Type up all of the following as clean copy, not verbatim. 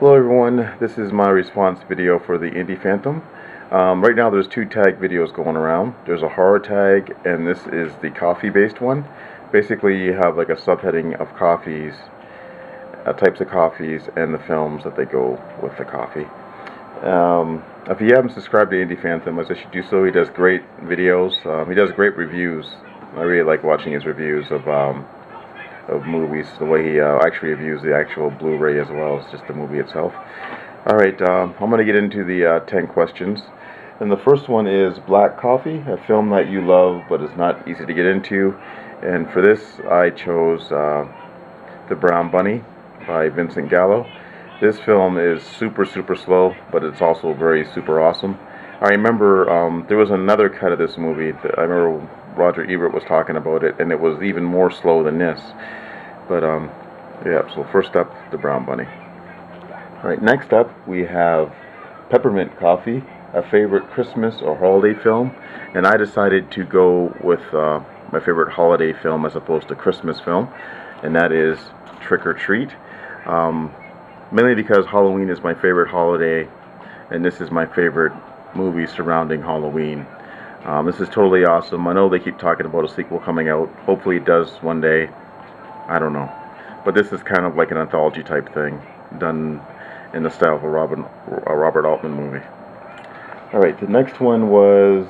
Hello everyone, this is my response video for the Indie Phantom. Right now there's two tag videos going around. There's a horror tag and this is the coffee based one. Basically you have like a subheading of coffees, types of coffees and the films that they go with the coffee. If you haven't subscribed to Indie Phantom, I suggest you do so. He does great videos, he does great reviews. I really like watching his reviews of movies, the way he actually reviews the actual Blu-ray as well as just the movie itself. Alright, I'm going to get into the 10 questions. And the first one is Black Coffee, a film that you love but is not easy to get into. And for this, I chose The Brown Bunny by Vincent Gallo. This film is super slow, but it's also very super awesome. I remember there was another cut of this movie that I remember Roger Ebert was talking about it, and it was even more slow than this. But yeah, so first up, The Brown Bunny. Alright, next up we have Peppermint Coffee, a favorite Christmas or holiday film. And I decided to go with my favorite holiday film as opposed to Christmas film, and that is Trick or Treat. Mainly because Halloween is my favorite holiday, and this is my favorite movie surrounding Halloween. This is totally awesome. I know they keep talking about a sequel coming out. Hopefully it does one day. I don't know. But this is kind of like an anthology type thing, done in the style of a Robert Altman movie. Alright, the next one was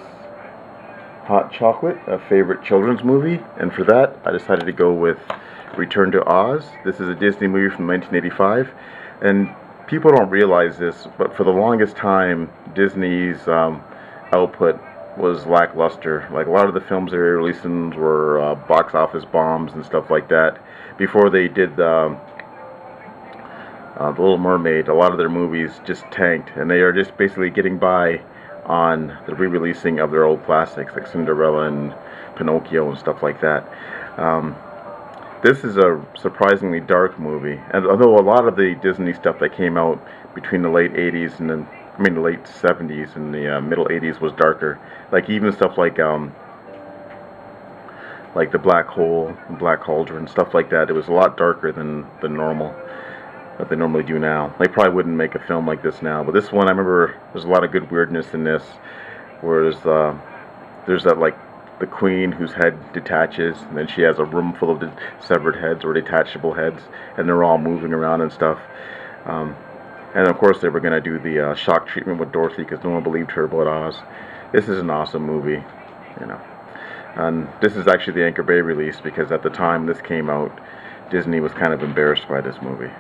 Hot Chocolate, a favorite children's movie. And for that, I decided to go with Return to Oz. This is a Disney movie from 1985. And people don't realize this, but for the longest time, Disney's output was lackluster. Like a lot of the films they were releasing were box office bombs and stuff like that. Before they did the Little Mermaid, a lot of their movies just tanked, and they are just basically getting by on the re-releasing of their old classics like Cinderella and Pinocchio and stuff like that. This is a surprisingly dark movie, and although a lot of the Disney stuff that came out between the late 80s and the late 70s and the middle 80s was darker. Like even stuff like the Black Hole, Black Cauldron, stuff like that. It was a lot darker than the normal that they normally do now. They probably wouldn't make a film like this now, but this one, I remember there's a lot of good weirdness in this. Whereas there's that like the queen whose head detaches, and then she has a room full of severed heads or detachable heads, and they're all moving around and stuff. And of course they were going to do the shock treatment with Dorothy because no one believed her about Oz. This is an awesome movie, you know. And this is actually the Anchor Bay release because at the time this came out, Disney was kind of embarrassed by this movie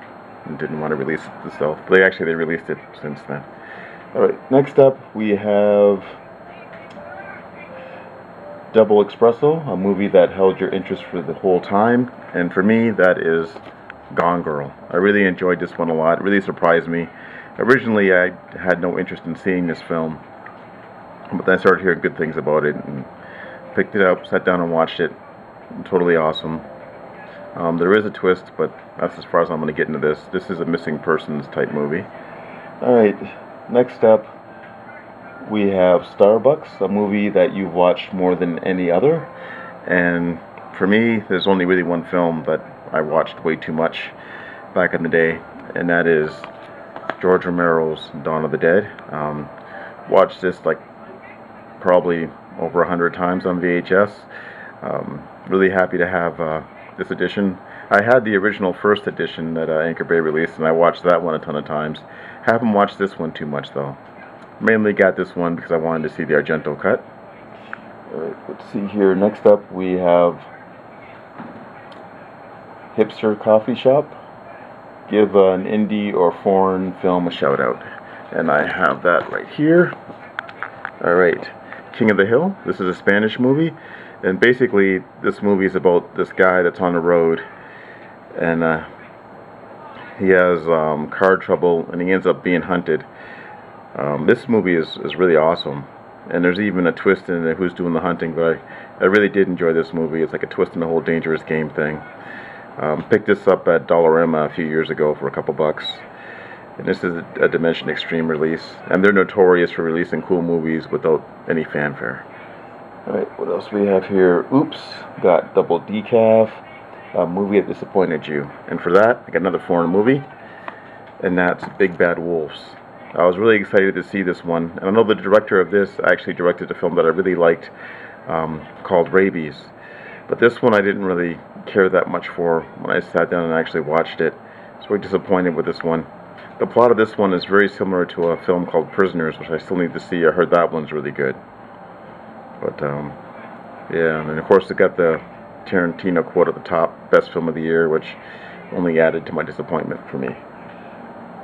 and didn't want to release it themselves. They released it since then. Alright, next up we have Double Espresso, a movie that held your interest for the whole time, and for me that is Gone Girl. I really enjoyed this one a lot. It really surprised me. Originally I had no interest in seeing this film, but then I started hearing good things about it and picked it up, sat down and watched it. Totally awesome. There is a twist, but that's as far as I'm going to get into this. This is a missing persons type movie. Alright, next up we have Starbucks, a movie that you've watched more than any other. And for me, there's only really one film that I watched way too much back in the day, and that is George Romero's Dawn of the Dead. Watched this like probably over 100 times on VHS. Really happy to have this edition. I had the original first edition that Anchor Bay released, and I watched that one a ton of times. Haven't watched this one too much though. Mainly got this one because I wanted to see the Argento cut. Alright, let's see here. Next up we have Hipster Coffee Shop. Give an indie or foreign film a shout out. And I have that right here. Alright, King of the Hill. This is a Spanish movie. And basically this movie is about this guy that's on the road. And he has car trouble and he ends up being hunted. This movie is really awesome, and there's even a twist in it who's doing the hunting, but I really did enjoy this movie. It's like a twist in the whole Dangerous Game thing. Picked this up at Dollarama a few years ago for a couple bucks, and this is a Dimension Extreme release, and they're notorious for releasing cool movies without any fanfare. Alright, what else we have here? Oops, got Double Decaf, a movie that disappointed you, and for that I got another foreign movie. and that's Big Bad Wolves. I was really excited to see this one, and I know the director of this actually directed a film that I really liked called Rabies. But this one I didn't really care that much for when I sat down and actually watched it. I was very disappointed with this one. The plot of this one is very similar to a film called Prisoners, which I still need to see. I heard that one's really good. But yeah, and of course it got the Tarantino quote at the top, best film of the year, which only added to my disappointment for me.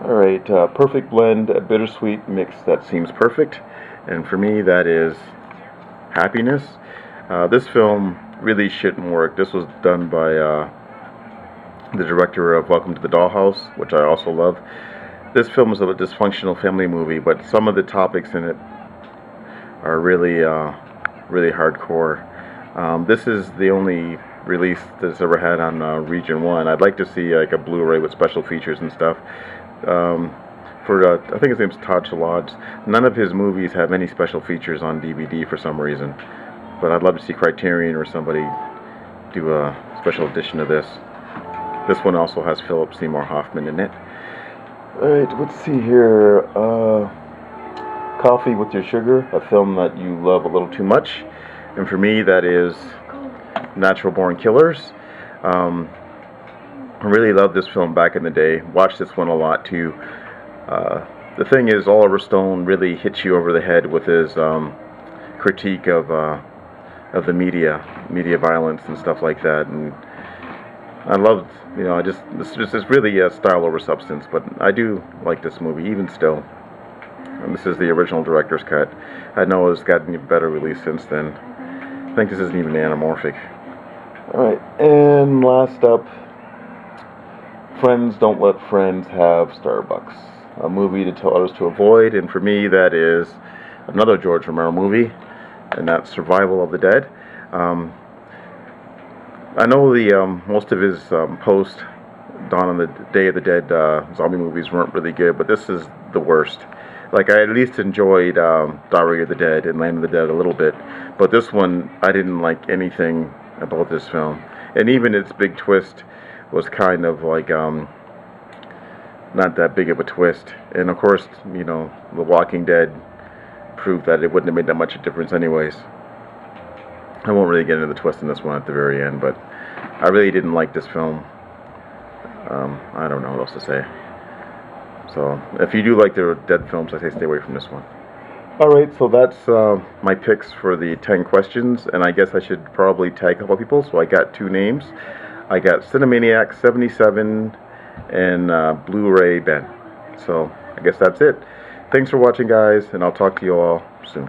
Alright, perfect blend, a bittersweet mix that seems perfect, and for me that is happiness. This film really shouldn't work. This was done by the director of Welcome to the Dollhouse, which I also love. This film is a dysfunctional family movie, but some of the topics in it are really, really hardcore. This is the only release that's ever had on Region 1. I'd like to see like a Blu-ray with special features and stuff. I think his name's Todd Shalod's. None of his movies have any special features on DVD for some reason. But I'd love to see Criterion or somebody do a special edition of this. This one also has Philip Seymour Hoffman in it. Alright, let's see here. Coffee with Your Sugar, a film that you love a little too much. And for me, that is Natural Born Killers. I really loved this film back in the day. Watched this one a lot too. The thing is, Oliver Stone really hits you over the head with his critique of the media violence and stuff like that. And I loved, it's really style over substance. But I do like this movie, even still. And this is the original director's cut. I know it's gotten a better release since then. I think this isn't even anamorphic. Alright, and last up, Friends Don't Let Friends Have Starbucks. A movie to tell others to avoid, and for me that is another George Romero movie, and that's Survival of the Dead. I know most of his post Dawn of the Day of the Dead zombie movies weren't really good, but this is the worst. Like, I at least enjoyed Diary of the Dead and Land of the Dead a little bit, but this one, I didn't like anything about this film. And even its big twist was kind of like, not that big of a twist. And of course, The Walking Dead proved that it wouldn't have made that much of a difference anyways. I won't really get into the twist in this one at the very end, but I really didn't like this film. I don't know what else to say. So, if you do like the Dead films, I say stay away from this one. Alright, so that's my picks for the 10 questions, and I guess I should probably tag a couple people, so I got 2 names. I got Cinemaniac77 and Blu-ray Ben. So, I guess that's it. Thanks for watching, guys, and I'll talk to you all soon.